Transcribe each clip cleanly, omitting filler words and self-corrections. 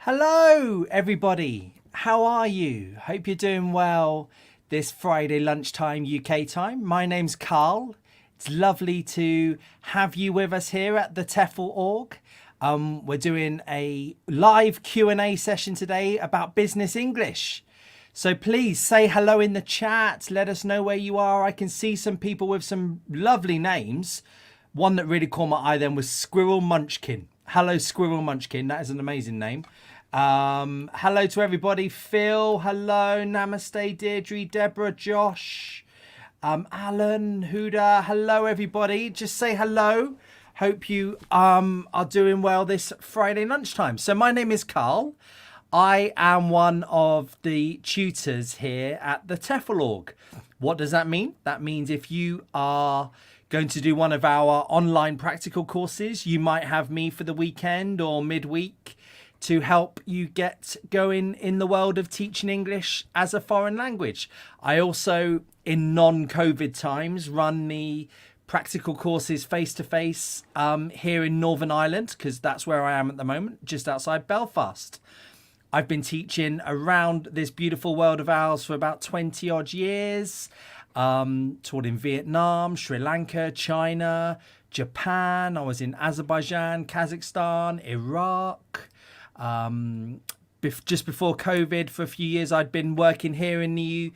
Hello, everybody. How are you? Hope you're doing well this Friday lunchtime UK time. My name's Carl. It's lovely to have you with us here at the TEFL Org. We're doing a live Q&A session today about business English. So please say hello in the chat. Let us know where you are. I can see some people with some lovely names. One that really caught my eye then was Squirrel Munchkin. Hello, Squirrel Munchkin. That is an amazing name. Hello to everybody. Phil, hello. Namaste, Deirdre, Deborah, Josh, Alan, Huda. Hello, everybody. Just say hello. Hope you are doing well this Friday lunchtime. So my name is Carl. I am one of the tutors here at the TEFL Org. What does that mean? That means if you are going to do one of our online practical courses, you might have me for the weekend or midweek to help you get going in the world of teaching English as a foreign language. I also, in non-COVID times, run the practical courses face-to-face here in Northern Ireland, because that's where I am at the moment, just outside Belfast. I've been teaching around this beautiful world of ours for about 20 odd years. Taught in Vietnam, Sri Lanka, China, Japan. I was in Azerbaijan, Kazakhstan, Iraq. Just before COVID, for a few years, I'd been working here in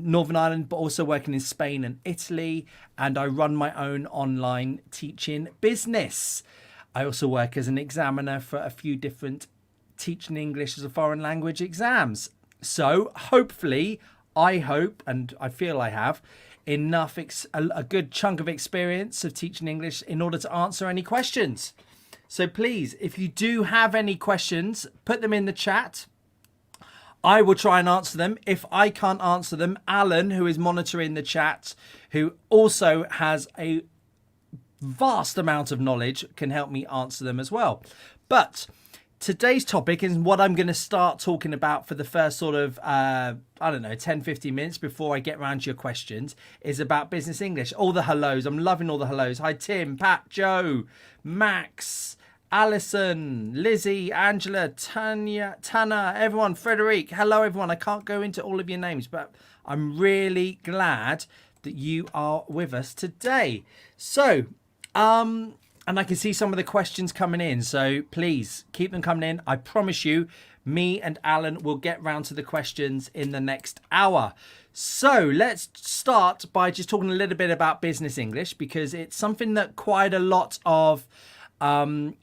Northern Ireland, but also working in Spain and Italy. And I run my own online teaching business. I also work as an examiner for a few different teaching English as a foreign language exams. So hopefully, I hope, and I feel I have, enough, a good chunk of experience of teaching English in order to answer any questions. So please, if you do have any questions, put them in the chat. I will try and answer them. If I can't answer them, Alan, who is monitoring the chat, who also has a vast amount of knowledge, can help me answer them as well. But today's topic is what I'm going to start talking about for the first sort of, 10, 15 minutes before I get around to your questions, is about business English. All the hellos. I'm loving all the hellos. Hi, Tim, Pat, Joe, Max, Alison, Lizzie, Angela, Tana, everyone, Frederic. Hello, everyone. I can't go into all of your names, but I'm really glad that you are with us today. So, and I can see some of the questions coming in. So please keep them coming in. I promise you, me and Alan will get round to the questions in the next hour. So let's start by just talking a little bit about business English, because it's something that quite a lot of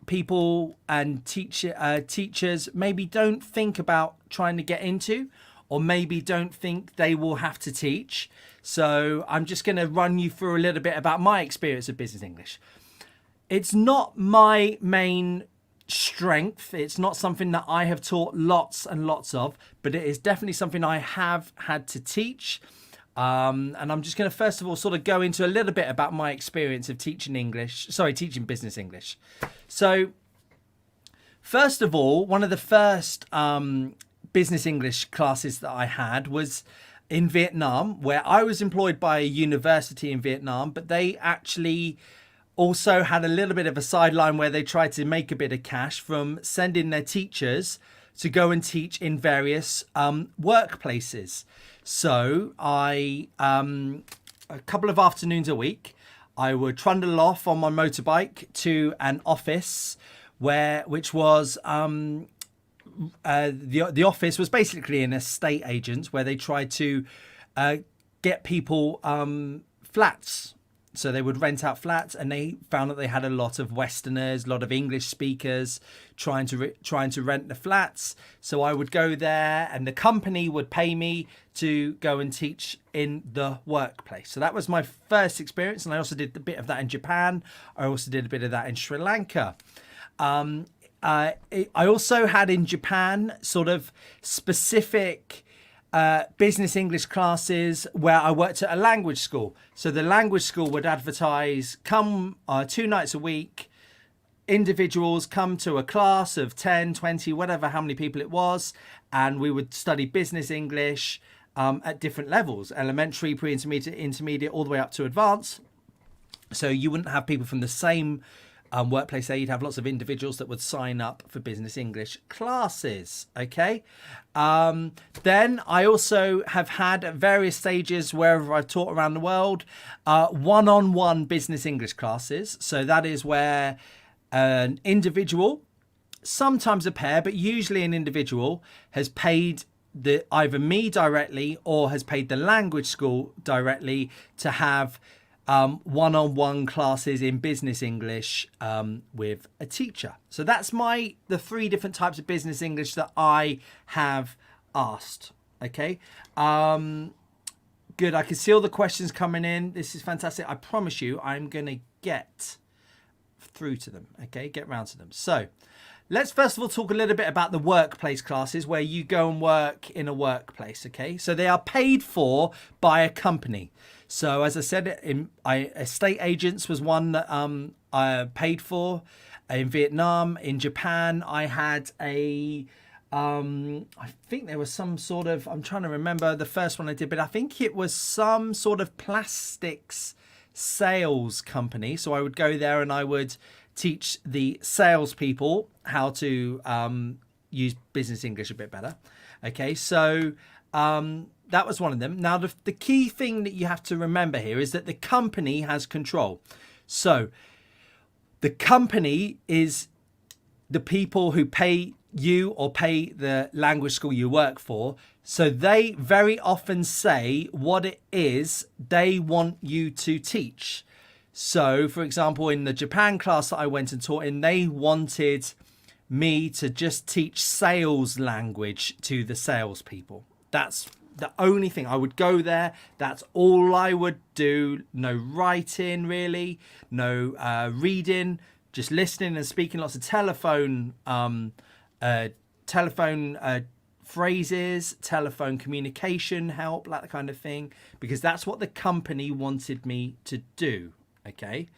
people and teachers maybe don't think about trying to get into, or maybe don't think they will have to teach. So I'm just going to run you through a little bit about my experience of business English. It's not my main strength. It's not something that I have taught lots and lots of, but it is definitely something I have had to teach. And I'm just going to first of all sort of go into a little bit about my experience of teaching business English. So first of all, one of the first business English classes that I had was in Vietnam, where I was employed by a university in Vietnam, but they actually also had a little bit of a sideline where they tried to make a bit of cash from sending their teachers to go and teach in various workplaces. So I, a couple of afternoons a week, I would trundle off on my motorbike to an office which was the office was basically an estate agent where they tried to get people flats. So they would rent out flats, and they found that they had a lot of Westerners, a lot of English speakers trying to rent the flats. So I would go there, and the company would pay me to go and teach in the workplace. So that was my first experience, and I also did a bit of that in Japan. I also did a bit of that in Sri Lanka. I also had in Japan sort of specific business English classes where I worked at a language school. So the language school would advertise, come 2 nights a week, individuals come to a class of 10, 20, whatever, how many people it was. And we would study business English at different levels, elementary, pre-intermediate, intermediate, all the way up to advanced. So you wouldn't have people from the same workplace there, you'd have lots of individuals that would sign up for business English classes. Okay. Then I also have had at various stages wherever I've taught around the world, one-on-one business English classes. So that is where an individual, sometimes a pair, but usually an individual, has paid either me directly or has paid the language school directly to have one-on-one classes in business English with a teacher. So that's the 3 different types of business English that I have asked. Okay. Good. I can see all the questions coming in. This is fantastic. I promise you I'm going to get through to them. Okay. Get round to them. So let's first of all talk a little bit about the workplace classes where you go and work in a workplace. Okay. So they are paid for by a company. So as I said, estate agents was one that I paid for in Vietnam. In Japan, I had I think there was some sort of, I'm trying to remember the first one I did, but I think it was some sort of plastics sales company. So I would go there and I would teach the salespeople how to use business English a bit better. Okay, so that was one of them. Now, the key thing that you have to remember here is that the company has control. So the company is the people who pay you or pay the language school you work for. So they very often say what it is they want you to teach. So, for example, in the Japan class that I went and taught in, they wanted me to just teach sales language to the salespeople. That's the only thing. I would go there. That's all I would do. No writing, really. No reading. Just listening and speaking lots of telephone phrases, telephone communication help, that kind of thing. Because that's what the company wanted me to do. Okay.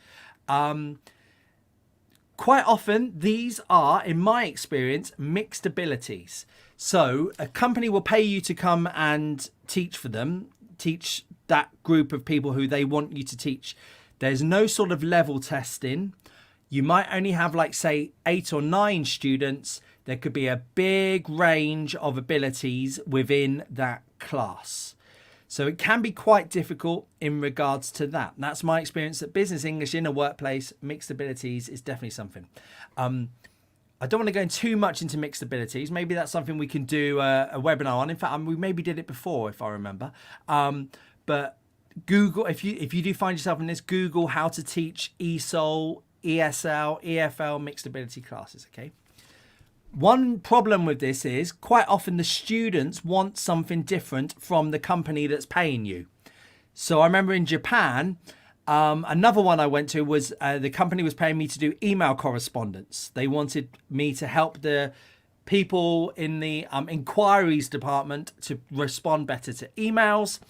Quite often, these are, in my experience, mixed abilities. So a company will pay you to come and teach for them, teach that group of people who they want you to teach. There's no sort of level testing. You might only have, like, say, 8 or 9 students. There could be a big range of abilities within that class. So it can be quite difficult in regards to that. That's my experience at business English in a workplace. Mixed abilities is definitely something. I don't want to go too much into mixed abilities. Maybe that's something we can do a webinar on. In fact, we maybe did it before, if I remember. But Google, if you do find yourself in this, Google how to teach ESOL, ESL, EFL mixed ability classes. Okay. One problem with this is quite often the students want something different from the company that's paying you. So I remember in Japan, another one I went to was the company was paying me to do email correspondence. They wanted me to help the people in the inquiries department to respond better to emails.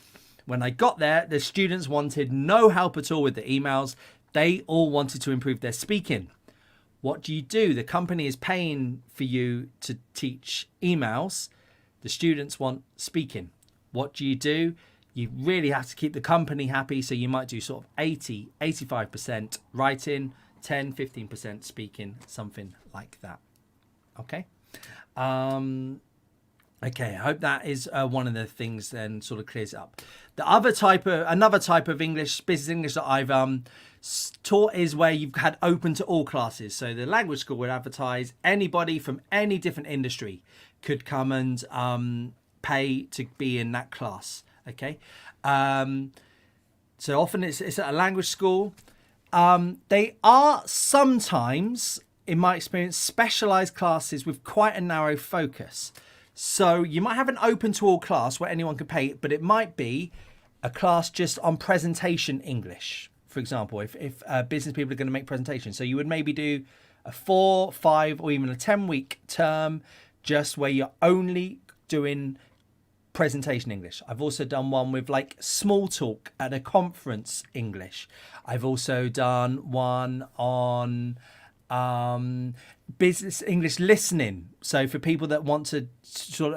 When I got there, the students wanted no help at all with the emails. They all wanted to improve their speaking. What do? The company is paying for you to teach emails. The students want speaking. What do? You really have to keep the company happy. So you might do sort of 80, 85% writing, 10, 15% speaking, something like that. Okay. Okay, I hope that is one of the things then sort of clears it up. Another type of English, business English that I've taught is where you've had open to all classes. So the language school would advertise anybody from any different industry could come and pay to be in that class. Okay, so often it's at a language school. They are sometimes, in my experience, specialized classes with quite a narrow focus. So you might have an open to all class where anyone can pay, but it might be a class just on presentation English, for example, if business people are going to make presentations. So you would maybe do a 4, 5, or even a 10-week term just where you're only doing presentation English. I've also done one with like small talk at a conference English. I've also done one on Business English listening. So for people that want to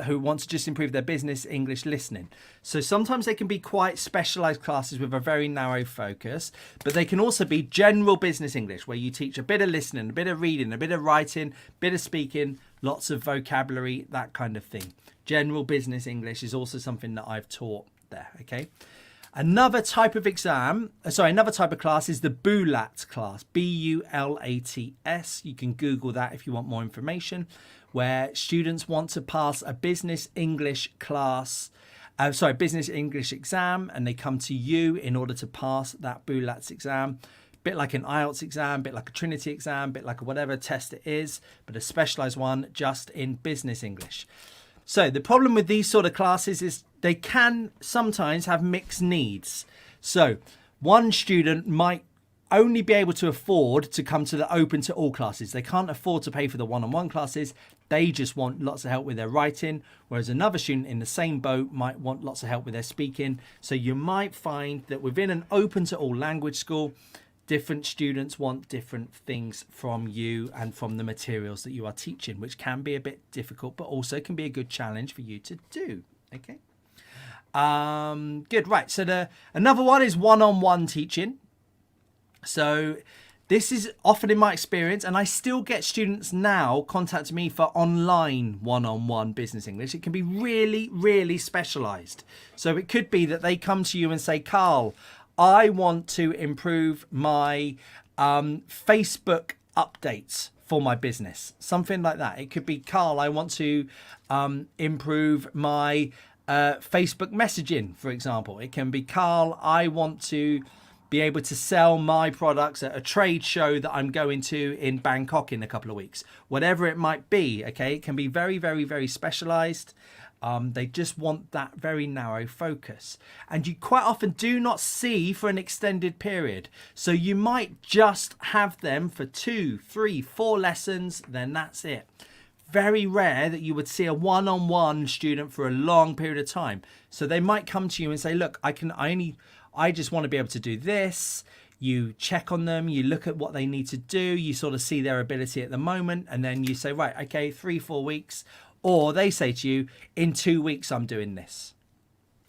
who want to just improve their business English listening. So sometimes they can be quite specialized classes with a very narrow focus, but they can also be general business English where you teach a bit of listening, a bit of reading, a bit of writing, a bit of speaking, lots of vocabulary, that kind of thing. General business English is also something that I've taught there. Okay. Another type of another type of class is the BULAT class, BULATS. You can Google that if you want more information, where students want to pass a business English business English exam, and they come to you in order to pass that BULATS exam. Bit like an IELTS exam, bit like a Trinity exam, bit like whatever test it is, but a specialized one just in business English. So the problem with these sort of classes is they can sometimes have mixed needs. So one student might only be able to afford to come to the open to all classes. They can't afford to pay for the one-on-one classes. They just want lots of help with their writing, whereas another student in the same boat might want lots of help with their speaking. So you might find that within an open to all language school, different students want different things from you and from the materials that you are teaching, which can be a bit difficult, but also can be a good challenge for you to do. Okay. Good. Right. So another one is one-on-one teaching. So this is often in my experience, and I still get students now contacting me for online one-on-one business English. It can be really, really specialized. So it could be that they come to you and say, Carl, I want to improve my Facebook updates for my business. Something like that. It could be, Carl, I want to improve my Facebook messaging, for example. It can be, Carl, I want to be able to sell my products at a trade show that I'm going to in Bangkok in a couple of weeks. Whatever it might be, okay? It can be very, very, very specialized. They just want that very narrow focus. And you quite often do not see for an extended period. So you might just have them for 2, 3, 4 lessons, then that's it. Very rare that you would see a one-on-one student for a long period of time. So they might come to you and say, look, I just want to be able to do this. You check on them, you look at what they need to do, you sort of see their ability at the moment, and then you say, right, okay, 3-4 weeks. Or they say to you, in 2 weeks, I'm doing this.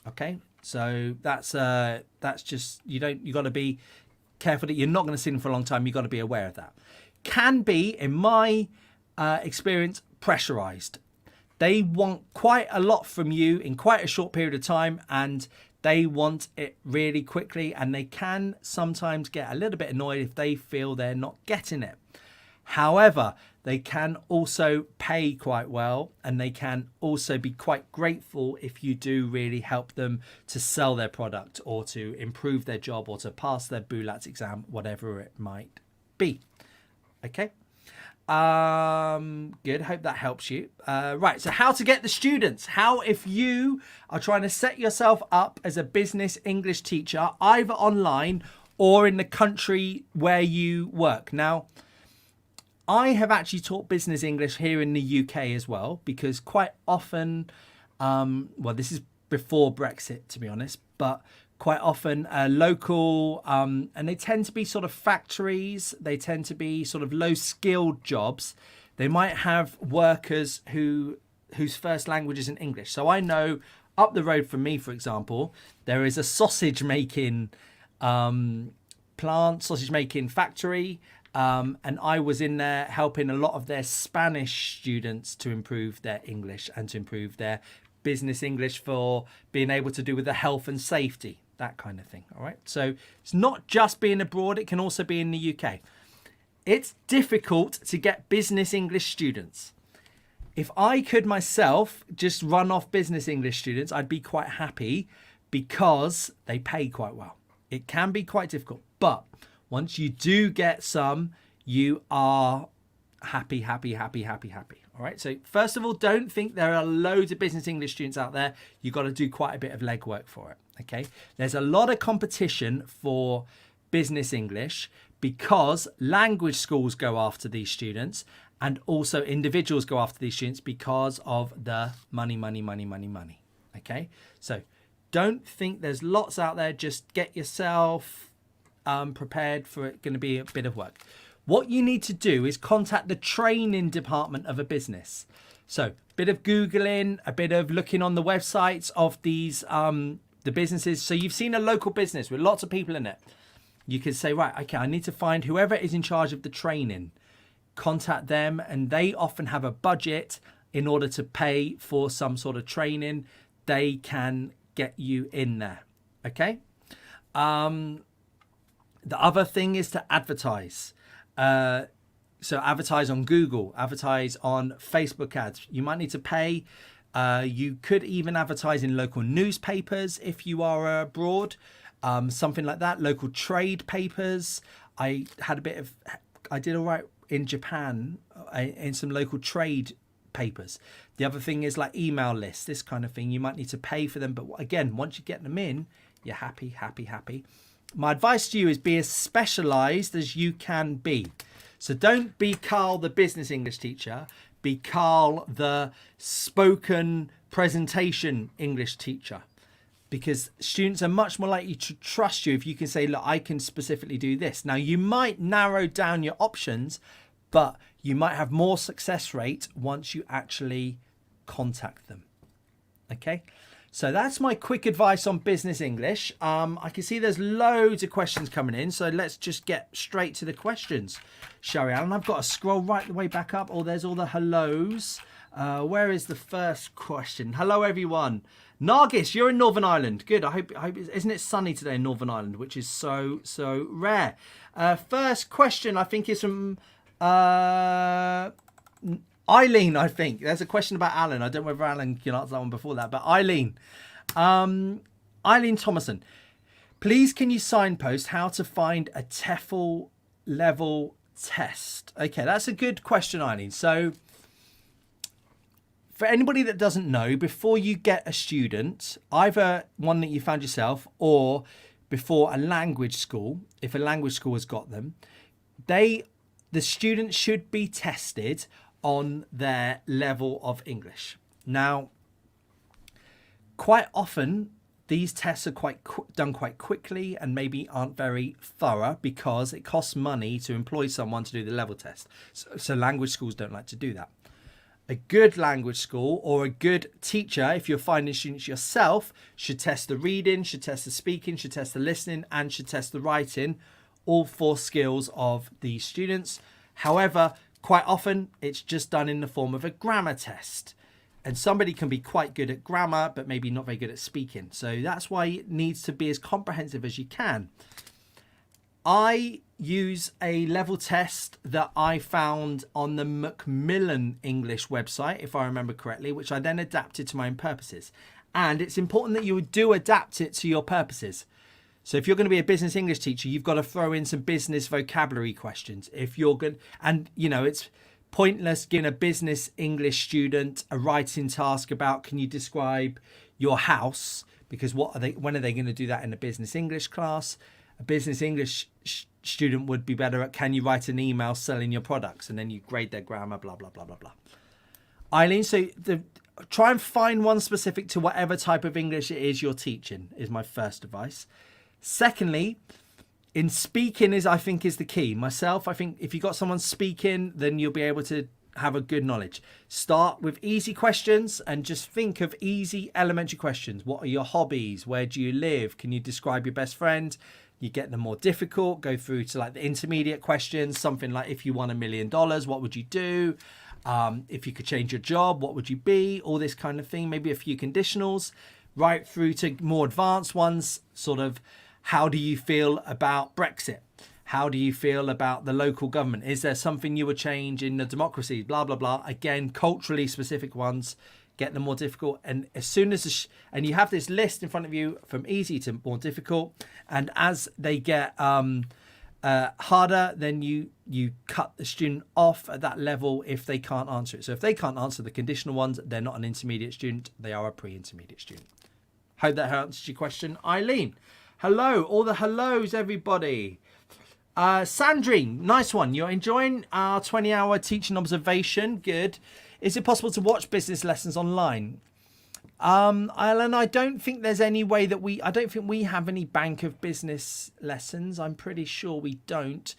Okay, so that's just, you got to be careful that you're not going to see them for a long time. You've got to be aware of that. Can be, in my experience, pressurized. They want quite a lot from you in quite a short period of time, and they want it really quickly, and they can sometimes get a little bit annoyed if they feel they're not getting it. However, they can also pay quite well, and they can also be quite grateful if you do really help them to sell their product or to improve their job or to pass their BULAT exam, whatever it might be. Okay. Good. Hope that helps you. Right. So how to get the students? How, if you are trying to set yourself up as a business English teacher, either online or in the country where you work. Now, I have actually taught business English here in the UK as well, because quite often, well, this is before Brexit, to be honest, but quite often local, and they tend to be sort of factories. They tend to be sort of low skilled jobs. They might have workers whose first language isn't English. So I know up the road from me, for example, there is a sausage making sausage making factory. And I was in there helping a lot of their Spanish students to improve their English and to improve their business English for being able to do with the health and safety, that kind of thing. All right. So it's not just being abroad. It can also be in the UK. It's difficult to get business English students. If I could myself just run off business English students, I'd be quite happy because they pay quite well. It can be quite difficult, but once you do get some, you are happy. All right. So first of all, don't think there are loads of business English students out there. You've got to do quite a bit of legwork for it. Okay. There's a lot of competition for business English because language schools go after these students, and also individuals go after these students because of the money. Okay. So don't think there's lots out there. Just get yourself prepared for it. Going to be a bit of work. What you need to do is contact the training department of a business. So a bit of Googling, a bit of looking on the websites of these the businesses. So you've seen a local business with lots of people in it. You can say, right, okay, I need to find whoever is in charge of the training. Contact them, and they often have a budget in order to pay for some sort of training. They can get you in there. Okay. The other thing is to advertise. So advertise on Google, advertise on Facebook ads. You might need to pay. You could even advertise in local newspapers if you are abroad, something like that. Local trade papers. I did all right in Japan in some local trade papers. The other thing is like email lists, this kind of thing. You might need to pay for them, but again, once you get them in, you're happy. My advice to you is be as specialized as you can be. So don't be Carl the business English teacher, be Carl the spoken presentation English teacher, because students are much more likely to trust you if you can say, look, I can specifically do this. Now you might narrow down your options, but you might have more success rate once you actually contact them. Okay. So that's my quick advice on business English. I can see there's loads of questions coming in. So let's just get straight to the questions, shall we, Alan? I've got to scroll right the way back up. Oh, there's all the hellos. Where is the first question? Hello, everyone. Nargis, you're in Northern Ireland. Good. I hope isn't it sunny today in Northern Ireland, which is so rare. First question, I think, is from Eileen, I think. There's a question about Alan. I don't know whether Alan can answer that one before that, but Eileen. Eileen Thomason. Please, can you signpost how to find a TEFL level test? Okay, that's a good question, Eileen. So for anybody that doesn't know, before you get a student, either one that you found yourself or before a language school, if a language school has got them, the student should be tested on their level of English. Now, quite often, these tests are done quite quickly and maybe aren't very thorough because it costs money to employ someone to do the level test. So language schools don't like to do that. A good language school or a good teacher, if you're finding students yourself, should test the reading, should test the speaking, should test the listening, and should test the writing, all 4 skills of the students. However, quite often it's just done in the form of a grammar test. And somebody can be quite good at grammar, but maybe not very good at speaking. So that's why it needs to be as comprehensive as you can. I use a level test that I found on the Macmillan English website, if I remember correctly, which I then adapted to my own purposes. And it's important that you do adapt it to your purposes. So if you're going to be a business English teacher, you've got to throw in some business vocabulary questions. If you're good, and it's pointless giving a business English student a writing task about, can you describe your house? Because when are they going to do that in a business English class? A business English student would be better at, can you write an email selling your products? And then you grade their grammar, blah, blah, blah, blah, blah. Eileen, so try and find one specific to whatever type of English it is you're teaching, is my first advice. Secondly, in speaking I think is the key. Myself, I think if you've got someone speaking, then you'll be able to have a good knowledge. Start with easy questions and just think of easy elementary questions. What are your hobbies? Where do you live? Can you describe your best friend? You get them more difficult, go through to like the intermediate questions, something like, if you won $1 million, what would you do? If you could change your job, what would you be? All this kind of thing, maybe a few conditionals, right through to more advanced ones, sort of, how do you feel about Brexit? How do you feel about the local government? Is there something you would change in the democracy? Blah, blah, blah. Again, culturally specific ones, get them more difficult. And as soon as, and you have this list in front of you from easy to more difficult. And as they get harder, then you cut the student off at that level if they can't answer it. So if they can't answer the conditional ones, they're not an intermediate student. They are a pre-intermediate student. Hope that answers your question, Eileen. Hello, all the hellos, everybody. Sandrine, nice one. You're enjoying our 20-hour teaching observation. Good. Is it possible to watch business lessons online? Alan, I don't think there's any way that I don't think we have any bank of business lessons. I'm pretty sure we don't.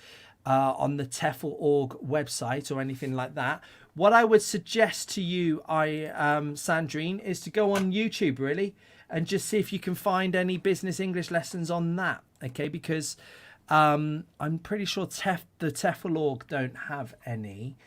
on the TEFL Org website or anything like that. What I would suggest to you, Sandrine, is to go on YouTube really and just see if you can find any business English lessons on that. Okay, because I'm pretty sure the TEFL Org don't have any.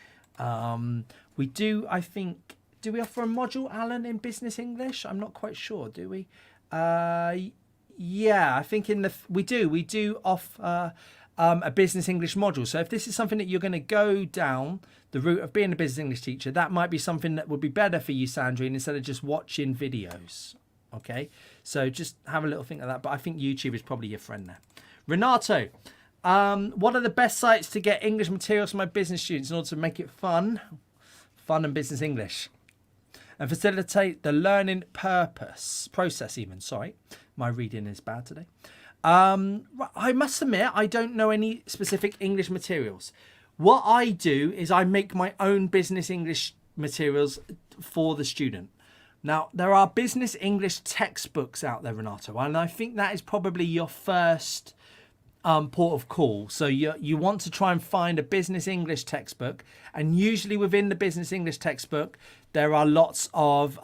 We do, I think. Do we offer a module, Alan, in business English? I'm not quite sure. Do we? Yeah, I think we do offer a business English module. So if this is something that you're going to go down the route of being a business English teacher, that might be something that would be better for you, Sandrine, instead of just watching videos. Okay, so just have a little think of that. But I think YouTube is probably your friend there. Renato, what are the best sites to get English materials for my business students in order to make it fun and business English? And facilitate the learning process even. Sorry, my reading is bad today. I must admit, I don't know any specific English materials. What I do is I make my own business English materials for the student. Now, there are business English textbooks out there, Renato, and I think that is probably your first port of call. So you want to try and find a business English textbook, and usually within the business English textbook there are lots of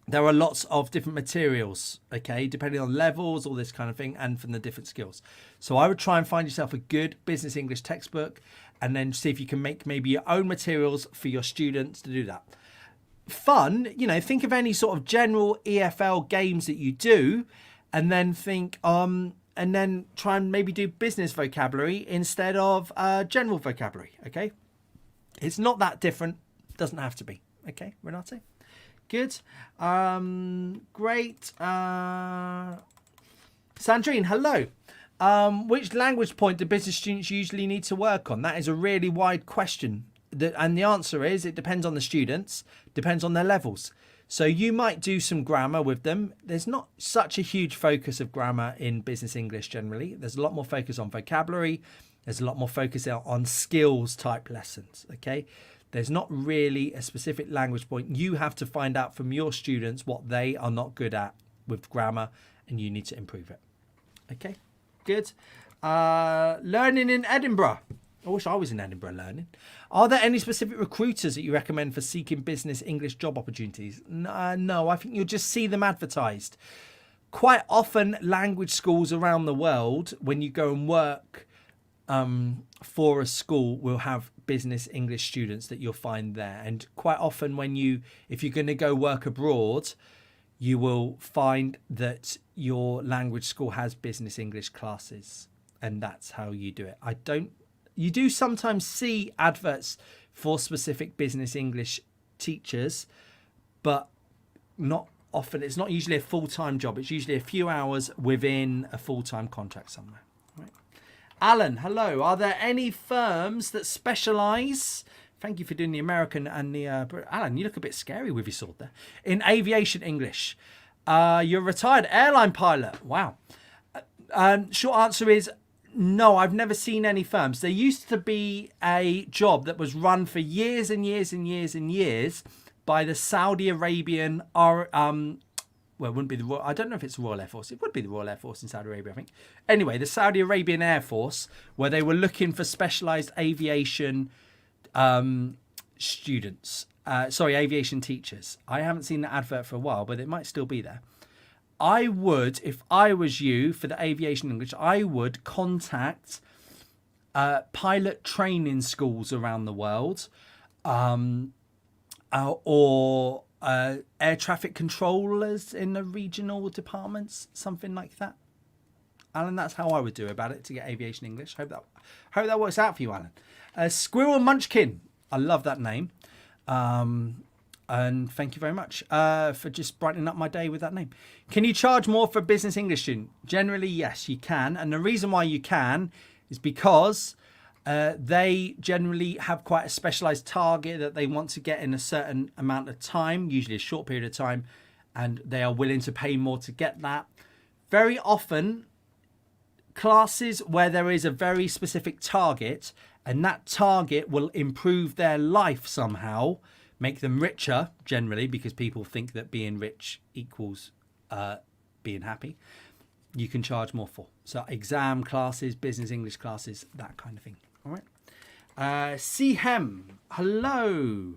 different materials, okay, depending on levels, all this kind of thing, and from the different skills. So I would try and find yourself a good business English textbook and then see if you can make maybe your own materials for your students to do that. Fun, think of any sort of general EFL games that you do, and then think and then try and maybe do business vocabulary instead of general vocabulary. Okay, it's not that different, doesn't have to be. Okay, Renato, good. Great. Sandrine, hello. Which language point do business students usually need to work on? That is a really wide question. And the answer is it depends on the students, depends on their levels. So you might do some grammar with them. There's not such a huge focus of grammar in business English generally. There's a lot more focus on vocabulary. There's a lot more focus on skills type lessons. Okay. There's not really a specific language point. You have to find out from your students what they are not good at with grammar, and you need to improve it. Okay, good. Learning in Edinburgh. I wish I was in Edinburgh learning. Are there any specific recruiters that you recommend for seeking business English job opportunities? No, I think you'll just see them advertised. Quite often, language schools around the world, when you go and work for a school, will have business English students that you'll find there. And quite often if you're going to go work abroad, you will find that your language school has business English classes, and that's how you do it. You do sometimes see adverts for specific business English teachers, but not often. It's not usually a full-time job. It's usually a few hours within a full-time contract somewhere. Right. Alan, hello. Are there any firms that specialise? Thank you for doing the American and the... Alan, you look a bit scary with your sword there. In aviation English. You're a retired airline pilot. Wow. Short answer is... no, I've never seen any firms. There used to be a job that was run for years and years and years and years by the Saudi Arabian, well, it wouldn't be the Royal, I don't know if it's the Royal Air Force. It would be the Royal Air Force in Saudi Arabia, I think. Anyway, the Saudi Arabian Air Force, where they were looking for specialised aviation aviation teachers. I haven't seen that advert for a while, but it might still be there. I would, if I was you, for the aviation English, I would contact pilot training schools around the world, or air traffic controllers in the regional departments, something like that. Alan, that's how I would do about it to get aviation English. Hope that works out for you, Alan. Squirrel Munchkin. I love that name. And thank you very much for just brightening up my day with that name. Can you charge more for a business English student? Generally, yes, you can. And the reason why you can is because they generally have quite a specialised target that they want to get in a certain amount of time, usually a short period of time, and they are willing to pay more to get that. Very often, classes where there is a very specific target, and that target will improve their life somehow, make them richer generally, because people think that being rich equals being happy. you can charge more for. So exam classes, business English classes, that kind of thing. All right. Hem, hello.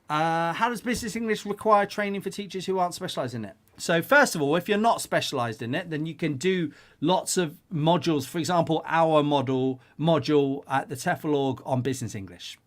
How does business English require training for teachers who aren't specialised in it? So first of all, if you're not specialised in it, then you can do lots of modules. For example, our module at the TEFL Org on business English.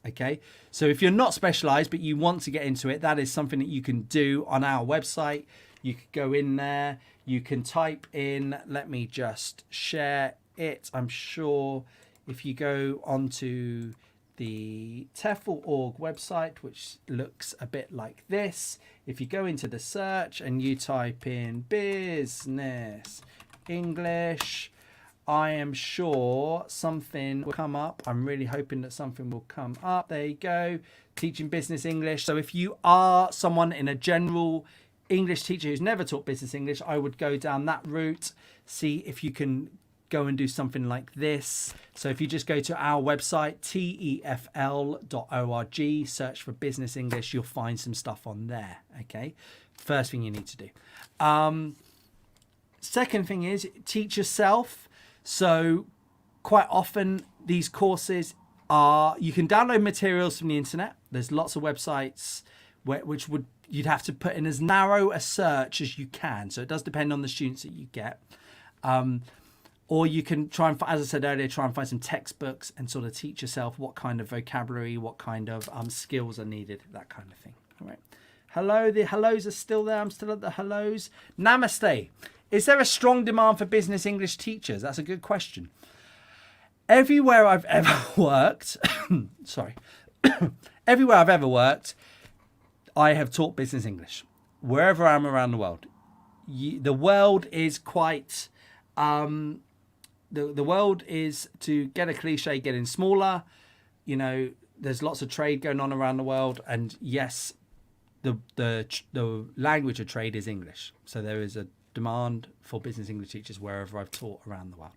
Okay, so if you're not specialised but you want to get into it, that is something that you can do on our website. You could go in there, you can type in, let me just share it. I'm sure if you go onto the TEFL Org website, which looks a bit like this, if you go into the search and you type in business English, I am sure something will come up. I'm really hoping that something will come up. There you go, teaching business English. So if you are someone in a general English teacher who's never taught business English, I would go down that route, see if you can go and do something like this. So if you just go to our website, TEFL.org, search for business English, you'll find some stuff on there. Okay, first thing you need to do. Second thing is teach yourself. So quite often these courses are, you can download materials from the internet. There's lots of websites which you'd have to put in as narrow a search as you can. So it does depend on the students that you get. Or you can try and, as I said earlier, try and find some textbooks and sort of teach yourself what kind of vocabulary, what kind of skills are needed, that kind of thing. All right. Hello, the hellos are still there. I'm still at the hellos. Namaste. Is there a strong demand for business English teachers? That's a good question. Everywhere I've ever worked, everywhere I've ever worked, I have taught business English. Wherever I am around the world. The world is quite... The world is, to get a cliche, getting smaller. You know, there's lots of trade going on around the world, and yes, the language of trade is English. So there is a demand for business English teachers wherever I've taught around the world.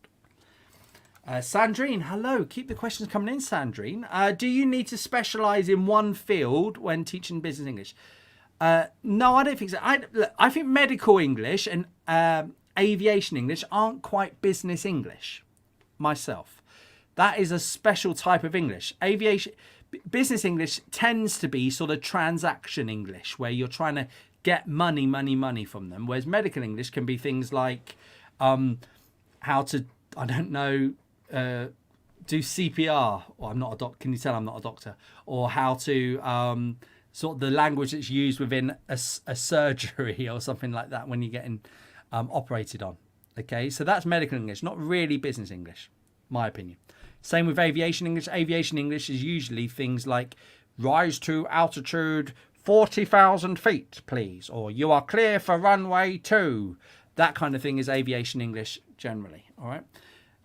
Sandrine, hello. Keep the questions coming in, Sandrine. Do you need to specialise in one field when teaching business English? No, I don't think so. I think medical English and aviation English aren't quite business English myself. That is a special type of English. Business English tends to be sort of transaction English, where you're trying to get money from them. Whereas medical English can be things like how to, I don't know, do CPR. Or I'm not a doctor. Can you tell I'm not a doctor? Or how to sort of the language that's used within a surgery or something like that when you're getting operated on. Okay, so that's medical English, not really business English, my opinion. Same with aviation English. Aviation English is usually things like rise to altitude 40,000 feet, please, or you are clear for runway 2. That kind of thing is aviation English generally. All right.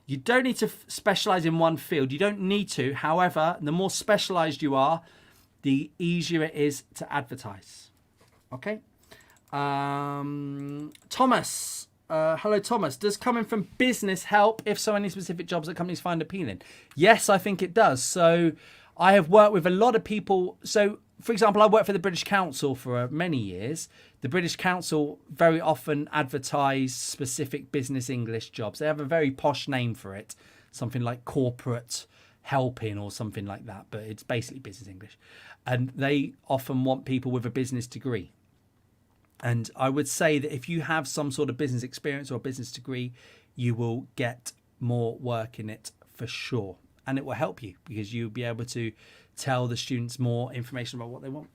You don't need to specialize in one field. You don't need to. However, the more specialized you are, the easier it is to advertise. Okay. Thomas, hello Thomas, does coming from business help? If so, any specific jobs that companies find appealing? Yes, I think it does. So I have worked with a lot of people. So for example, I worked for the British Council for many years. The British Council very often advertise specific business English jobs. They have a very posh name for it, something like corporate helping or something like that, but it's basically business English. And they often want people with a business degree. And I would say that if you have some sort of business experience or a business degree, you will get more work in it for sure. And it will help you because you'll be able to tell the students more information about what they want.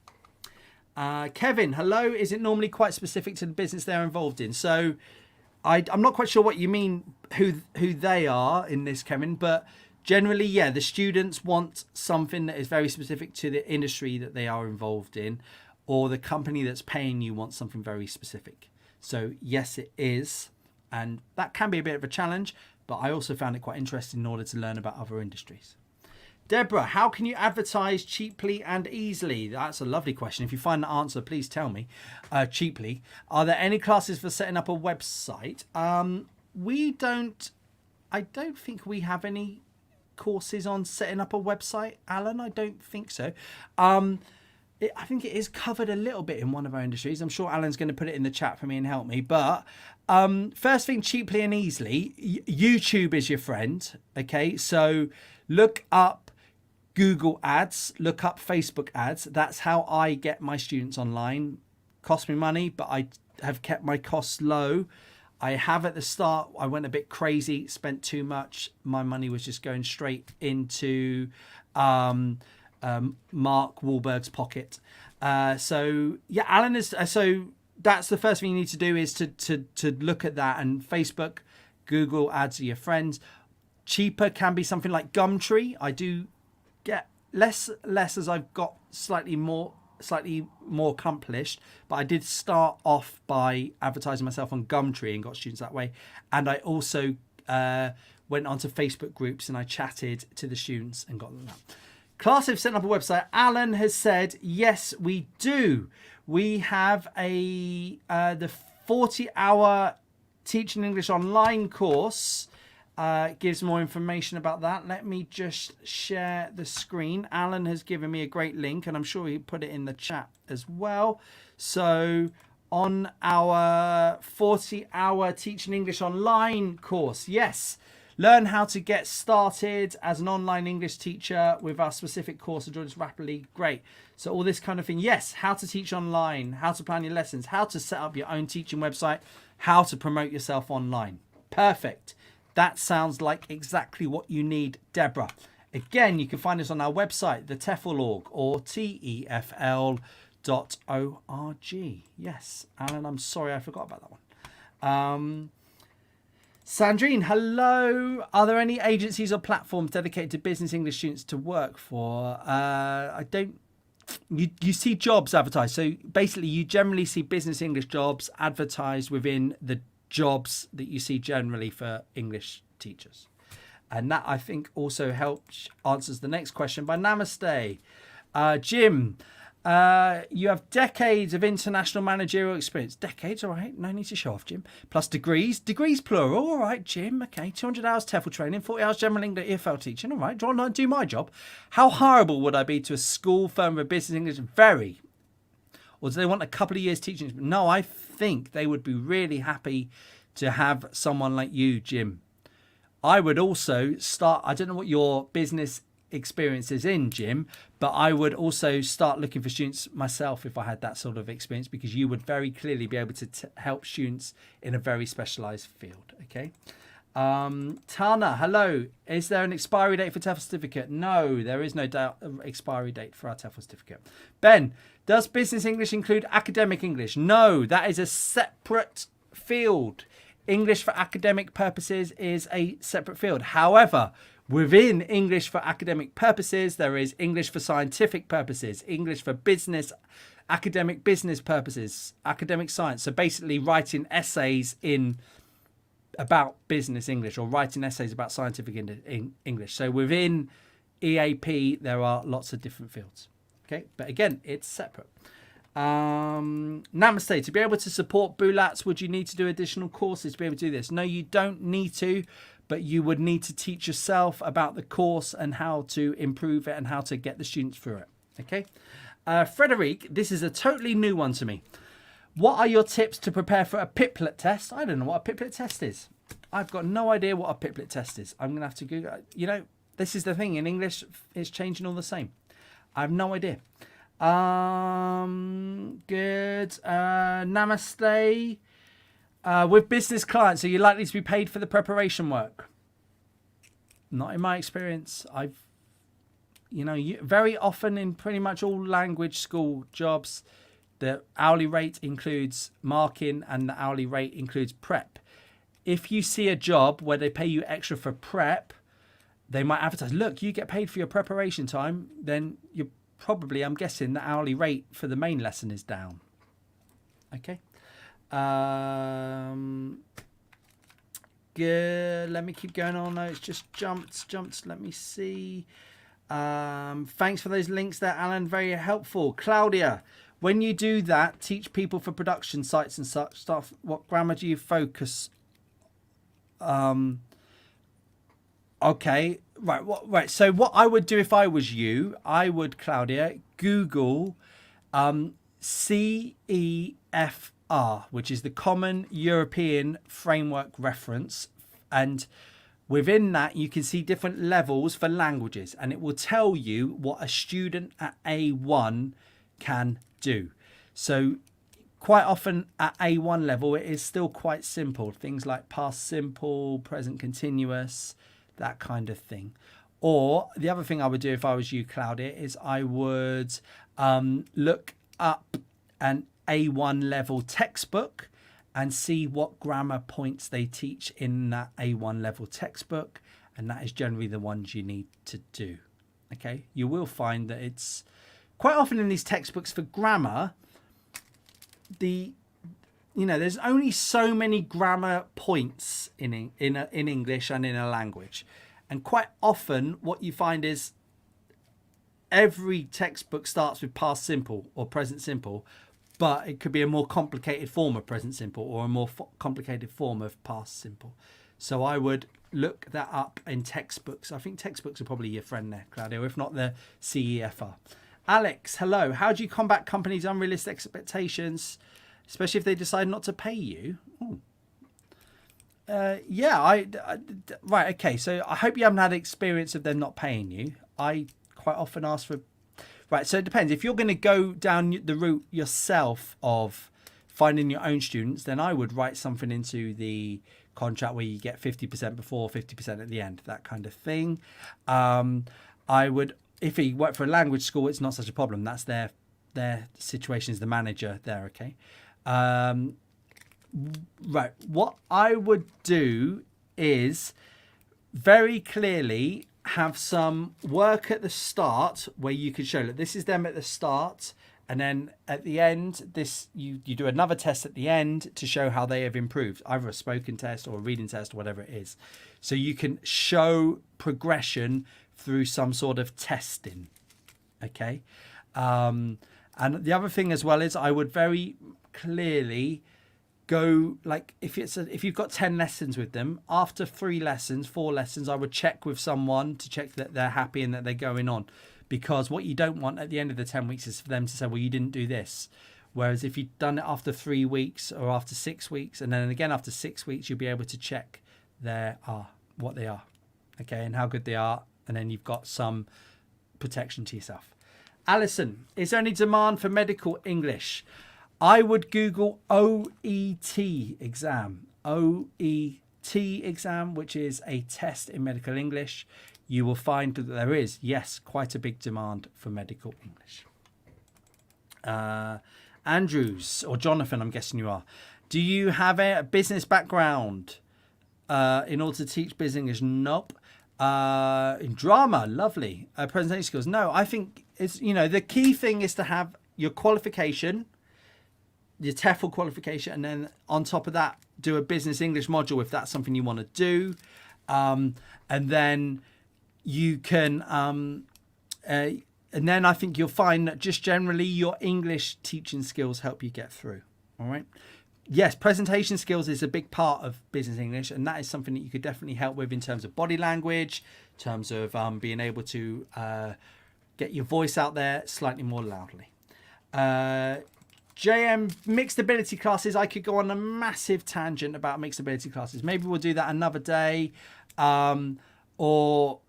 Kevin, hello. Is it normally quite specific to the business they're involved in? So I'm not quite sure what you mean, who they are in this, Kevin, but generally, yeah, the students want something that is very specific to the industry that they are involved in, or the company that's paying you wants something very specific. So yes, it is. And that can be a bit of a challenge, but I also found it quite interesting in order to learn about other industries. Deborah, how can you advertise cheaply and easily? That's a lovely question. If you find the answer, please tell me. Cheaply. Are there any classes for setting up a website? I don't think we have any courses on setting up a website, Alan. I don't think so. I think it is covered a little bit in one of our industries. I'm sure Alan's going to put it in the chat for me and help me. But first thing, cheaply and easily, YouTube is your friend. Okay, so look up Google ads, look up Facebook ads. That's how I get my students online. Cost me money, but I have kept my costs low. I have at the start, I went a bit crazy, spent too much. My money was just going straight into Mark Wahlberg's pocket. So yeah, Alan is. So that's the first thing you need to do is to look at that. And Facebook, Google ads are your friends. Cheaper can be something like Gumtree. I do get less as I've got slightly more accomplished, but I did start off by advertising myself on Gumtree and got students that way. And I also went onto Facebook groups and I chatted to the students and got them that. Class have set up a website. Alan has said, yes, we do. We have the 40-hour Teaching English online course. Gives more information about that. Let me just share the screen. Alan has given me a great link, and I'm sure he put it in the chat as well. So on our 40-hour Teaching English online course, yes, learn how to get started as an online English teacher with our specific course and join us rapidly. Great. So all this kind of thing. Yes, how to teach online, how to plan your lessons, how to set up your own teaching website, how to promote yourself online. Perfect. That sounds like exactly what you need, Deborah. Again, you can find us on our website, the TEFL Org or TEFL.org. Yes, Alan, I'm sorry I forgot about that one. Sandrine, hello. Are there any agencies or platforms dedicated to business English students to work for? I don't. You see jobs advertised. So basically, you generally see business English jobs advertised within the jobs that you see generally for English teachers. And that, I think, also helps answers the next question by Namaste. Jim, you have decades of international managerial experience. Decades, all right. No need to show off, Jim. Plus degrees. Degrees plural. All right, Jim. Okay. 200 hours TEFL training, 40 hours general English EFL teaching. All right. Do I not do my job? How horrible would I be to a school firm of business English? Very. Or do they want a couple of years teaching? No, I think they would be really happy to have someone like you, Jim. I would also start, I don't know what your business experience is in, Jim, but I would also start looking for students myself if I had that sort of experience, because you would very clearly be able to help students in a very specialized field. Okay. Tana, hello. Is there an expiry date for TEFL certificate? No, there is no expiry date for our TEFL certificate. Ben, does business English include academic English? No, that is a separate field. English for academic purposes is a separate field. However, within English for academic purposes, there is English for scientific purposes, English for business, academic business purposes, academic science. So basically writing essays about business English or writing essays about scientific English. So within EAP, there are lots of different fields. Okay, but again, it's separate. Namaste. To be able to support Bulats, would you need to do additional courses to be able to do this? No, you don't need to, but you would need to teach yourself about the course and how to improve it and how to get the students through it. Okay. Frederic, this is a totally new one to me. What are your tips to prepare for a piplet test? I don't know what a piplet test is. I've got no idea what a piplet test is. I'm going to have to Google it. You know, this is the thing. In English, it's changing all the same. I have no idea. Good. Namaste. With business clients, are you likely to be paid for the preparation work? Not in my experience. Very often in pretty much all language school jobs, the hourly rate includes marking and the hourly rate includes prep. If you see a job where they pay you extra for prep, they might advertise, look, you get paid for your preparation time, then you're probably, I'm guessing, the hourly rate for the main lesson is down. Okay. Good. Let me keep going on. No, it's just jumped. Let me see. Thanks for those links there, Alan. Very helpful. Claudia, when you do that, teach people for production sites and such stuff, what grammar do you focus? Okay. Right. So what I would do if I was you, I would, Claudia, Google CEFR, which is the Common European Framework Reference. And within that, you can see different levels for languages, and it will tell you what a student at A1 can do. So quite often at A1 level, it is still quite simple. Things like past simple, present continuous, that kind of thing. Or the other thing I would do if I was you, Claudia, is I would look up an A1 level textbook and see what grammar points they teach in that A1 level textbook. And that is generally the ones you need to do. Okay, you will find that it's quite often in these textbooks for grammar, there's only so many grammar points in English and in a language. And quite often what you find is every textbook starts with past simple or present simple, but it could be a more complicated form of present simple or a more complicated form of past simple. So I would look that up in textbooks. I think textbooks are probably your friend there, Claudio, if not the CEFR. Alex, hello. How do you combat companies' unrealistic expectations, especially if they decide not to pay you? Right, okay. So I hope you haven't had experience of them not paying you. I quite often ask for... Right, so it depends. If you're going to go down the route yourself of finding your own students, then I would write something into the contract where you get 50% before, 50% at the end, that kind of thing. I would, if you work for a language school, it's not such a problem. That's their situation as the manager there, okay? Right, what I would do is very clearly have some work at the start where you could show that this is them at the start, and then at the end you do another test at the end to show how they have improved, either a spoken test or a reading test or whatever it is, so you can show progression through some sort of testing. Okay, and the other thing as well is I would very clearly go, like, if you've got 10 lessons with them, after 3 lessons, 4 lessons, I would check with someone to check that they're happy and that they're going on. Because what you don't want at the end of the 10 weeks is for them to say, well, you didn't do this. Whereas if you've done it after 3 weeks or after 6 weeks, and then again after 6 weeks, you'll be able to check what they are, okay, and how good they are. And then you've got some protection to yourself. Alison, is there any demand for medical English? I would Google OET exam. OET exam, which is a test in medical English. You will find that there is, yes, quite a big demand for medical English. Andrews, or Jonathan, I'm guessing you are. Do you have a business background in order to teach business English? Nope. In drama, lovely. Presentation skills? No, I think it's, the key thing is to have your qualification, your TEFL qualification, and then on top of that, do a business English module if that's something you want to do. And then you can, and then I think you'll find that just generally your English teaching skills help you get through. All right. Yes, presentation skills is a big part of business English, and that is something that you could definitely help with in terms of body language, in terms of being able to get your voice out there slightly more loudly. JM, mixed ability classes. I could go on a massive tangent about mixed ability classes. Maybe we'll do that another day. Or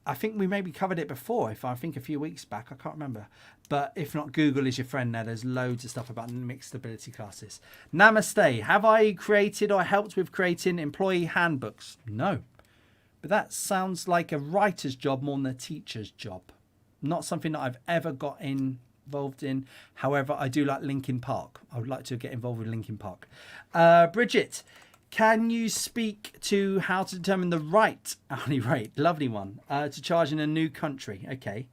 I think we maybe covered it before, if I think a few weeks back. I can't remember. But if not, Google is your friend there. There's loads of stuff about mixed ability classes. Namaste. Have I created or helped with creating employee handbooks? No. But that sounds like a writer's job more than a teacher's job. Not something that I've ever got involved in. However, I do like Linkin Park. I would like to get involved with Linkin Park. Bridget, can you speak to how to determine the right hourly rate? Lovely one. To charge in a new country. Okay.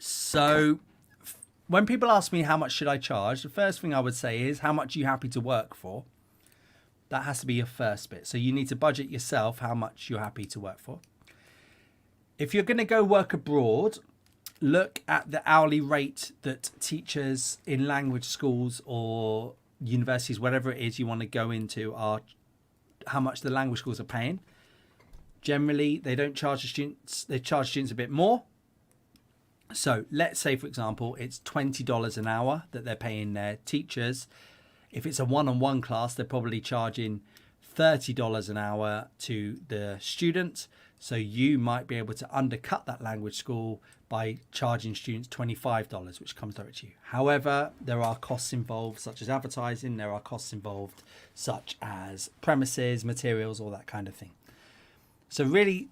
So when people ask me how much should I charge, the first thing I would say is how much are you happy to work for? That has to be your first bit. So you need to budget yourself how much you're happy to work for. If you're going to go work abroad, look at the hourly rate that teachers in language schools or universities, whatever it is you want to go into, are how much the language schools are paying. Generally, they don't charge the students. They charge students a bit more. So let's say, for example, it's $20 an hour that they're paying their teachers. If it's a one-on-one class, they're probably charging $30 an hour to the student. So you might be able to undercut that language school by charging students $25, which comes direct to you. However, there are costs involved, such as advertising. There are costs involved, such as premises, materials, all that kind of thing. So really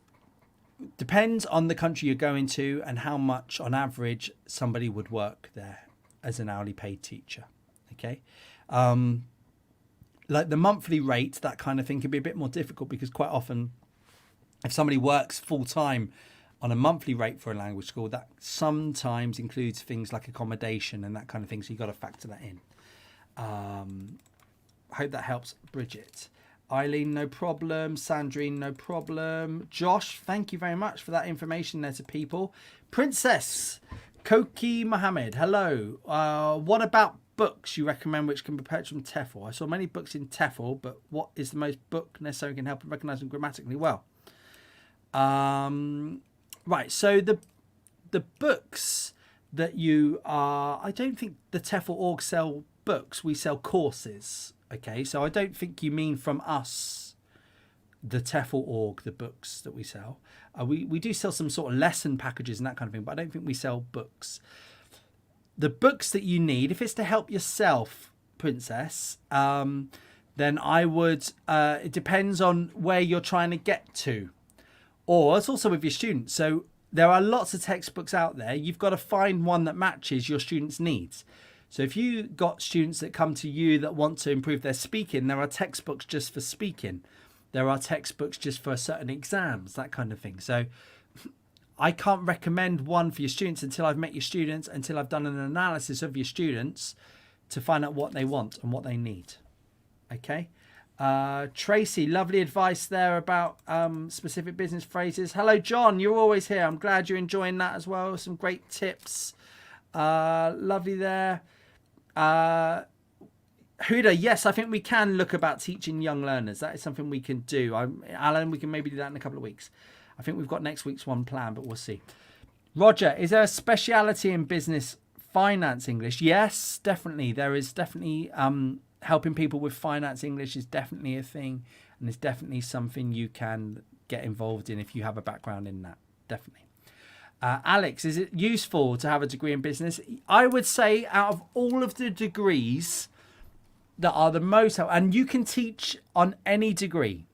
depends on the country you're going to and how much, on average, somebody would work there as an hourly paid teacher. Okay. Like the monthly rate, that kind of thing can be a bit more difficult because quite often if somebody works full time on a monthly rate for a language school, that sometimes includes things like accommodation and that kind of thing. So you've got to factor that in. I hope that helps, Bridget. Eileen, no problem. Sandrine, no problem. Josh, thank you very much for that information there to people. Princess Koki Mohammed, hello. What about books you recommend which can be purchased from TEFL? I saw many books in TEFL, but what is the most book necessary can help recognize them grammatically well? Right, so the books that you are, I don't think the TEFL Org sell books, we sell courses. Okay, so I don't think you mean from us, the TEFL Org, the books that we sell. We do sell some sort of lesson packages and that kind of thing, but I don't think we sell books. The books that you need, if it's to help yourself, Princess, then I would, it depends on where you're trying to get to. Or it's also with your students. So there are lots of textbooks out there. You've got to find one that matches your students' needs. So if you got students that come to you that want to improve their speaking, there are textbooks just for speaking. There are textbooks just for certain exams, that kind of thing. So I can't recommend one for your students until I've met your students, until I've done an analysis of your students to find out what they want and what they need. Okay. Tracy, lovely advice there about specific business phrases. Hello, John. You're always here. I'm glad you're enjoying that as well. Some great tips. Lovely there. Huda, yes, I think we can look about teaching young learners. That is something we can do. Alan, we can maybe do that in a couple of weeks. I think we've got next week's one planned, but we'll see. Roger, is there a speciality in business finance English? Yes, definitely. There is definitely helping people with finance English is definitely a thing, and it's definitely something you can get involved in if you have a background in that. Definitely. Alex, is it useful to have a degree in business? I would say out of all of the degrees that are the most, and you can teach on any degree.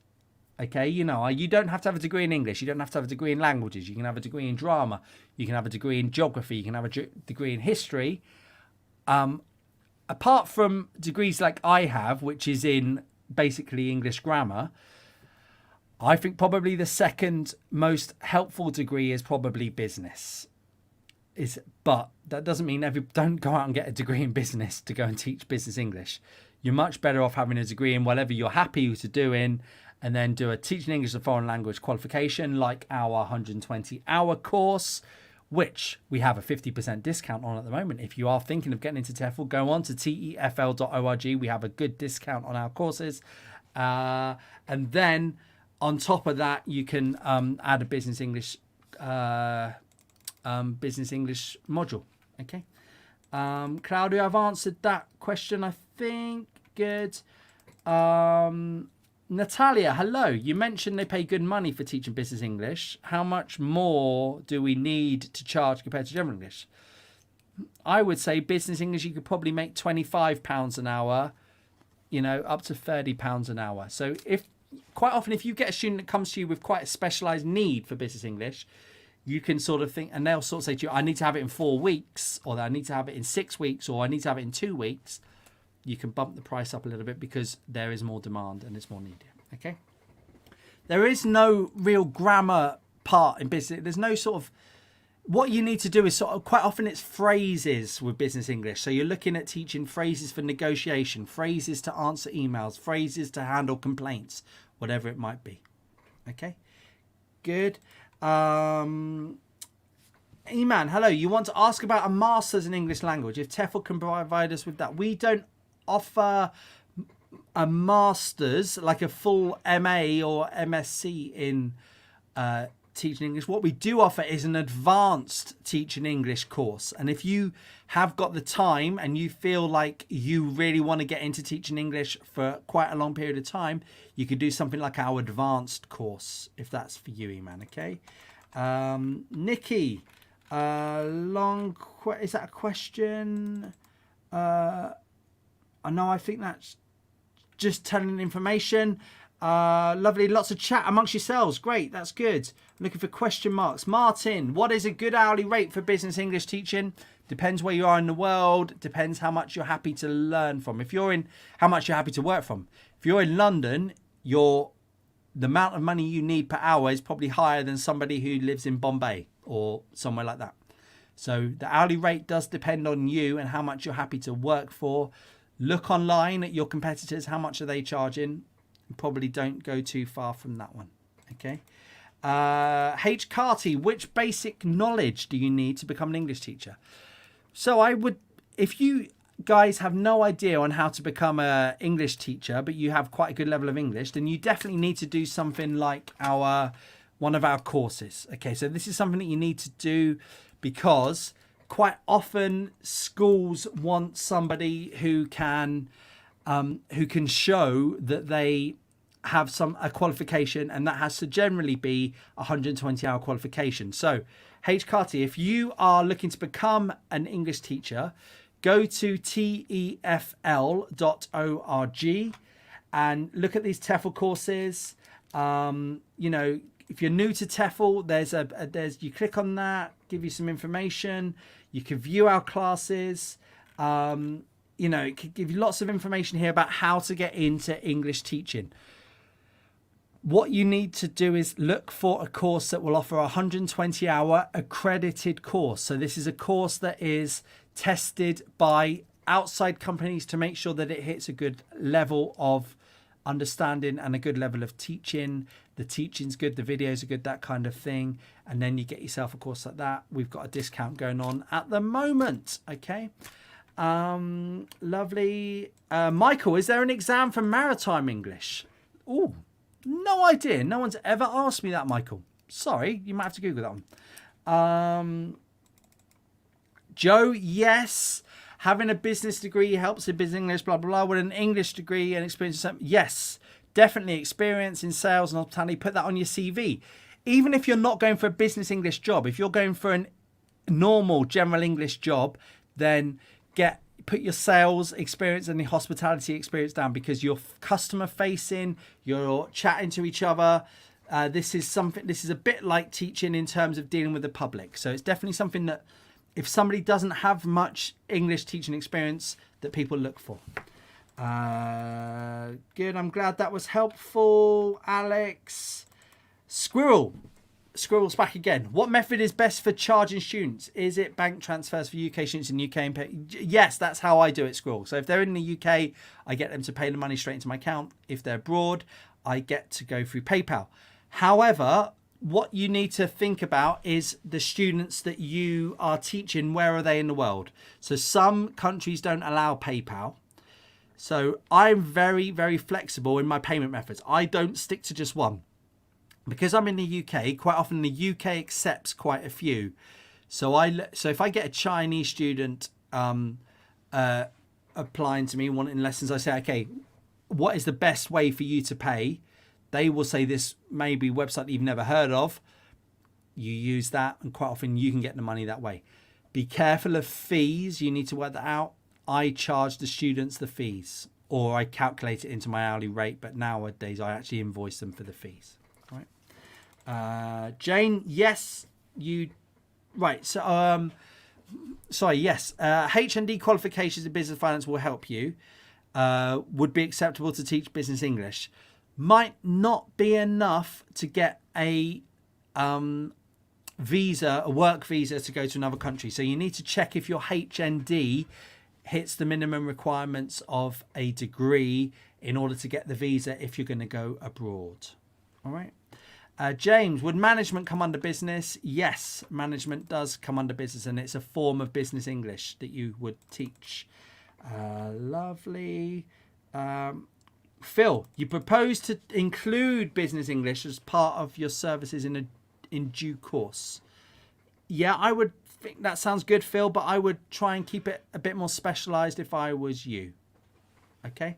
Okay, you know, you don't have to have a degree in English. You don't have to have a degree in languages. You can have a degree in drama. You can have a degree in geography. You can have a degree in history. Apart from degrees like I have, which is in basically English grammar, I think probably the second most helpful degree is probably business. But that doesn't mean don't go out and get a degree in business to go and teach business English. You're much better off having a degree in whatever you're happy to do in, and then do a teaching English as a foreign language qualification like our 120-hour course, which we have a 50% discount on at the moment. If you are thinking of getting into TEFL, go on to tefl.org. We have a good discount on our courses. And then on top of that, you can add a business English module. Okay. Claudia, I've answered that question, I think. Good. Natalia, hello. You mentioned they pay good money for teaching business English. How much more do we need to charge compared to general English? I would say business English, you could probably make £25 an hour, you know, up to £30 an hour. So quite often, if you get a student that comes to you with quite a specialised need for business English, you can sort of think, and they'll sort of say to you, I need to have it in 4 weeks, or I need to have it in 6 weeks, or I need to have it in 2 weeks. You can bump the price up a little bit because there is more demand and it's more needed. Okay. There is no real grammar part in business. There's no sort of, what you need to do is sort of, quite often it's phrases with business English. So you're looking at teaching phrases for negotiation, phrases to answer emails, phrases to handle complaints, whatever it might be. Okay. Good. Eman, hello. You want to ask about a master's in English language? If TEFL can provide us with that. We don't offer a master's, like a full MA or MSc in teaching English. What we do offer is an advanced teaching English course. And if you have got the time and you feel like you really want to get into teaching English for quite a long period of time, you could do something like our advanced course, if that's for you, Eman, okay? Nikki, is that a question? I think that's just telling information. Lovely, lots of chat amongst yourselves. Great, that's good. I'm looking for question marks. Martin, what is a good hourly rate for business English teaching? Depends where you are in the world. Depends how much you're happy to learn from. How much you're happy to work from. If you're in London, the amount of money you need per hour is probably higher than somebody who lives in Bombay or somewhere like that. So the hourly rate does depend on you and how much you're happy to work for. Look online at your competitors. How much are they charging? Probably don't go too far from that one. Okay. H. Carty, which basic knowledge do you need to become an English teacher? So if you guys have no idea on how to become an English teacher, but you have quite a good level of English, then you definitely need to do something like one of our courses. Okay, so this is something that you need to do because quite often schools want somebody who can show that they have a qualification, and that has to generally be a 120-hour qualification. So, H. Carty, if you are looking to become an English teacher, go to TEFL.org and look at these TEFL courses. If you're new to TEFL, you click on that, give you some information. You can view our classes. It could give you lots of information here about how to get into English teaching. What you need to do is look for a course that will offer a 120-hour accredited course. So this is a course that is tested by outside companies to make sure that it hits a good level of understanding and a good level of teaching. The teaching's good, the videos are good, that kind of thing. And then you get yourself a course like that. We've got a discount going on at the moment. Okay. Lovely. Michael, is there an exam for maritime English? Oh, no idea. No one's ever asked me that, Michael. Sorry, you might have to Google that one. Joe, yes. Having a business degree helps in business English, blah, blah, blah. With an English degree and experience, yes, definitely experience in sales and hospitality. Put that on your CV. Even if you're not going for a business English job, if you're going for a normal general English job, then put your sales experience and the hospitality experience down, because you're customer facing, you're chatting to each other. This is a bit like teaching in terms of dealing with the public. So it's definitely something that if somebody doesn't have much English teaching experience, that people look for. Good. I'm glad that was helpful. Alex. Squirrel's back again. What method is best for charging students? Is it bank transfers for UK students in UK? Yes, that's how I do it, Squirrel. So if they're in the UK, I get them to pay the money straight into my account. If they're abroad, I get to go through PayPal. However, what you need to think about is the students that you are teaching, where are they in the world? So some countries don't allow PayPal. So I'm very, very flexible in my payment methods. I don't stick to just one. Because I'm in the UK, quite often the UK accepts quite a few. So if I get a Chinese student applying to me, wanting lessons, I say, okay, what is the best way for you to pay? They will say this maybe website that you've never heard of. You use that, and quite often you can get the money that way. Be careful of fees. You need to work that out. I charge the students the fees, or I calculate it into my hourly rate. But nowadays, I actually invoice them for the fees. All right. Jane, yes, you right. So sorry, yes. HND qualifications in business finance will help you. Would be acceptable to teach business English. Might not be enough to get a visa, a work visa to go to another country. So you need to check if your HND hits the minimum requirements of a degree in order to get the visa if you're going to go abroad. All right. James, would management come under business? Yes, management does come under business, and it's a form of business English that you would teach. Lovely. Phil, you propose to include business English as part of your services in in due course. Yeah, I would think that sounds good, Phil, but I would try and keep it a bit more specialized if I was you. Okay.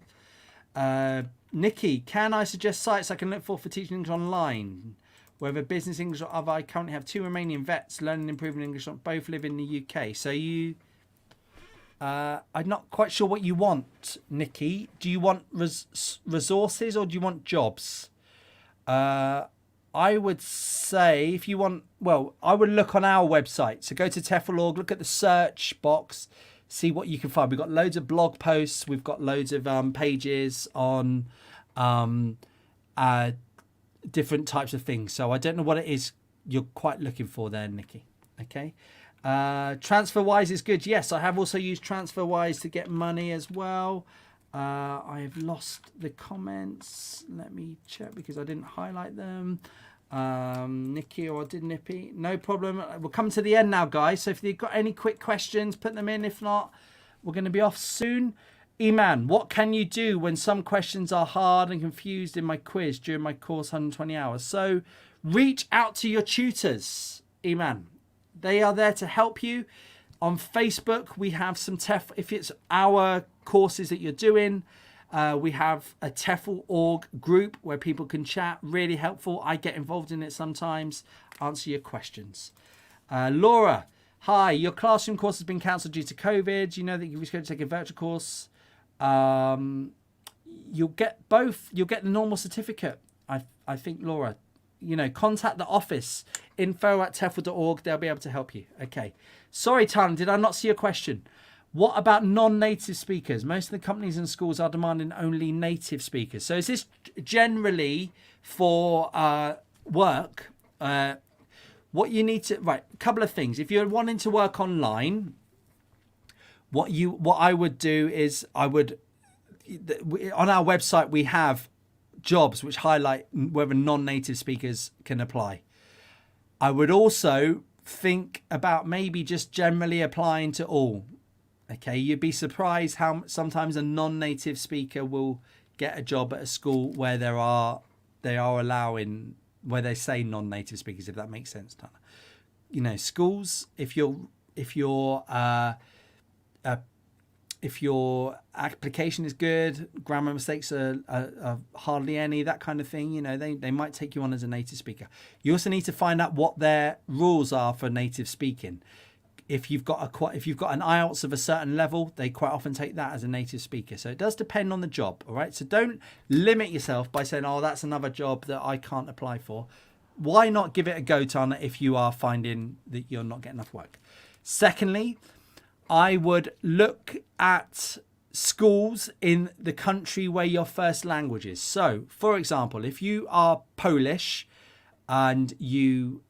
Nikki, can I suggest sites I can look for teaching English online? Whether business English or other, I currently have 2 Romanian vets learning and improving English. Both live in the UK. So you, I'm not quite sure what you want, Nikki. Do you want resources or do you want jobs? I would say if you want, well, I would look on our website. So go to TEFL Org, look at the search box, see what you can find. We've got loads of blog posts. We've got loads of pages on different types of things. So I don't know what it is you're quite looking for there, Nikki. Okay. TransferWise is good. Yes, I have also used TransferWise to get money as well. I have lost the comments. Let me check because I didn't highlight them. Nikki, or did Nippy? No problem. We'll come to the end now, guys. So if you've got any quick questions, put them in. If not, we're going to be off soon. Eman, what can you do when some questions are hard and confused in my quiz during my course 120 hours? So reach out to your tutors, Eman. They are there to help you. On Facebook, we have some TEFL. If it's our courses that you're doing, we have a TEFL Org group where people can chat. Really helpful. I get involved in it sometimes. Answer your questions. Laura, hi. Your classroom course has been cancelled due to COVID. You know that you're going to take a virtual course. You'll get both. You'll get the normal certificate. I think, Laura. You know, contact the office, info@tefl.org. They'll be able to help you. Okay. Sorry, Tan, did I not see your question? What about non-native speakers? Most of the companies and schools are demanding only native speakers. So is this generally for work? What you need to, right, a couple of things. If you're wanting to work online, what I would do is on our website, we have jobs which highlight whether non-native speakers can apply. I would also think about maybe just generally applying to all. Okay, you'd be surprised how sometimes a non-native speaker will get a job at a school where they are allowing, where they say non-native speakers, if that makes sense, Dana. You know, schools, if your application is good, grammar mistakes are hardly any, that kind of thing, you know, they might take you on as a native speaker. You also need to find out what their rules are for native speaking. If you've got an IELTS of a certain level, they quite often take that as a native speaker. So it does depend on the job, all right? So don't limit yourself by saying, oh, that's another job that I can't apply for. Why not give it a go, Tana, if you are finding that you're not getting enough work? Secondly, I would look at schools in the country where your first language is. So, for example, if you are Polish and you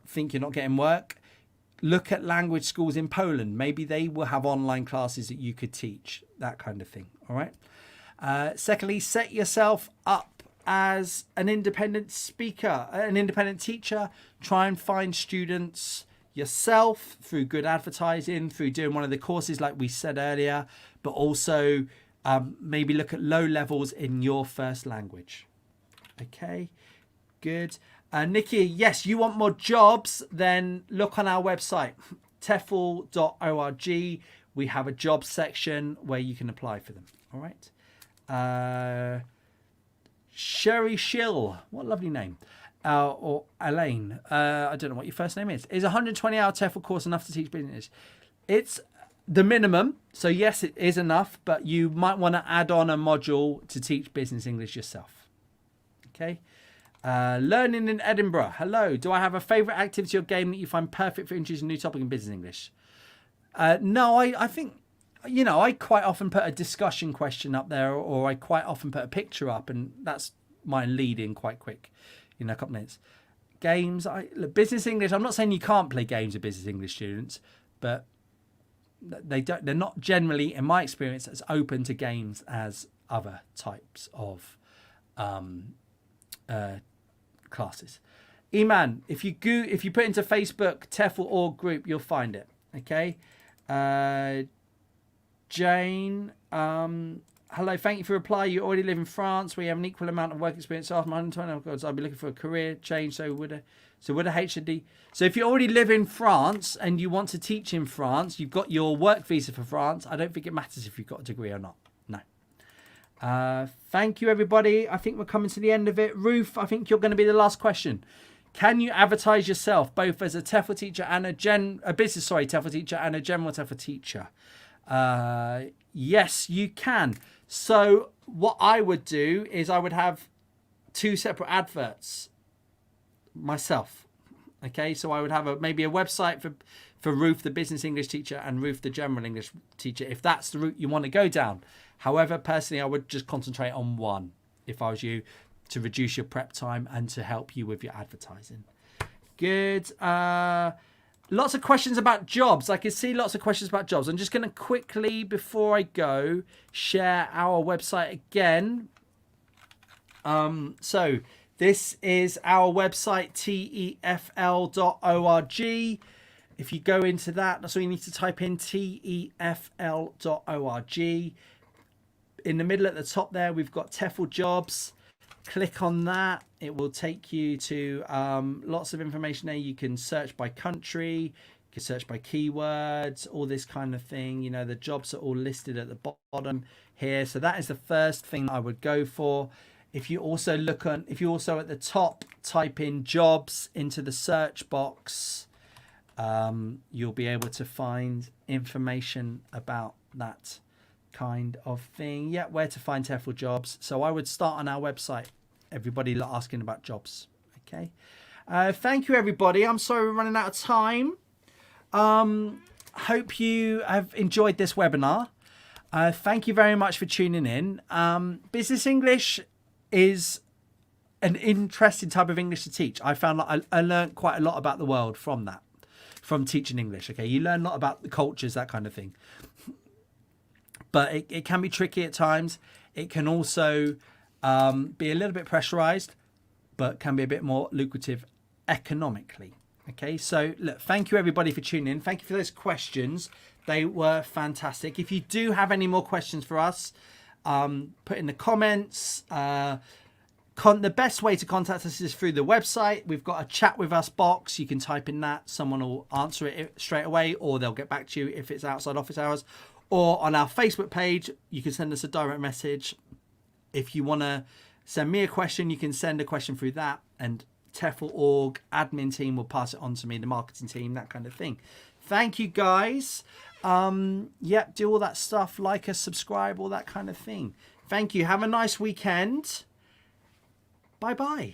think you're not getting work, look at language schools in Poland. Maybe they will have online classes that you could teach, that kind of thing. All right. Secondly, set yourself up as an independent speaker, an independent teacher. Try and find students yourself through good advertising, through doing one of the courses like we said earlier, but also maybe look at low levels in your first language. Okay, good. Nikki, yes, you want more jobs, then look on our website, tefl.org. We have a job section where you can apply for them. All right. Sherry Shill, what a lovely name. Or Elaine, I don't know what your first name is. Is a 120-hour TEFL course enough to teach business? It's the minimum. So yes, it is enough, but you might want to add on a module to teach business English yourself. Okay. Learning in Edinburgh. Hello. Do I have a favourite activity or game that you find perfect for introducing a new topic in business English? No, I think, you know, I quite often put a discussion question up there, or I quite often put a picture up, and that's my lead in quite quick, you know, a couple minutes. Games, business English, I'm not saying you can't play games with business English students, but they're not generally, in my experience, as open to games as other types of classes. Eman, if you put into Facebook TEFL Org group, you'll find it. Okay. Jane, Hello, thank you for reply. You already live in France where you have an equal amount of work experience. After my 120, oh God, I'd be looking for a career change. So would a HND. So if you already live in France and you want to teach in France, you've got your work visa for France. I don't think it matters if you've got a degree or not. No. Thank you, everybody. I think we're coming to the end of it. Ruth, I think you're going to be the last question. Can you advertise yourself both as a TEFL teacher and a TEFL teacher and a general TEFL teacher? Yes, you can. So what I would do is I would have 2 separate adverts myself. Okay, so I would have maybe a website for Ruth, the business English teacher, and Ruth, the general English teacher, if that's the route you want to go down. However, personally, I would just concentrate on one if I was you, to reduce your prep time and to help you with your advertising. Good. Lots of questions about jobs. I can see lots of questions about jobs. I'm just going to quickly, before I go, share our website again. So this is our website, TEFL.org. If you go into that, that's all you need to type in, TEFL.org. In the middle at the top there, we've got TEFL jobs. Click on that. It will take you to lots of information there. You can search by country, you can search by keywords, all this kind of thing. You know, the jobs are all listed at the bottom here. So that is the first thing I would go for. If you also at the top type in jobs into the search box, you'll be able to find information about that kind of thing. Yeah, where to find TEFL jobs. So I would start on our website. Everybody asking about jobs. Okay. Thank you, everybody. I'm sorry we're running out of time. Hope you have enjoyed this webinar. Thank you very much for tuning in. Business English is an interesting type of English to teach. I found like I learned quite a lot about the world from teaching English. Okay, you learn a lot about the cultures, that kind of thing. But it can be tricky at times. It can also be a little bit pressurized, but can be a bit more lucrative economically. Okay, so look, thank you everybody for tuning in. Thank you for those questions. They were fantastic. If you do have any more questions for us, put in the comments. The best way to contact us is through the website. We've got a chat with us box. You can type in that. Someone will answer it straight away, or they'll get back to you if it's outside office hours. Or on our Facebook page, you can send us a direct message. If you want to send me a question, you can send a question through that, and TEFL Org admin team will pass it on to me, the marketing team, that kind of thing. Thank you, guys. Yeah, do all that stuff, like us, subscribe, all that kind of thing. Thank you. Have a nice weekend. Bye-bye.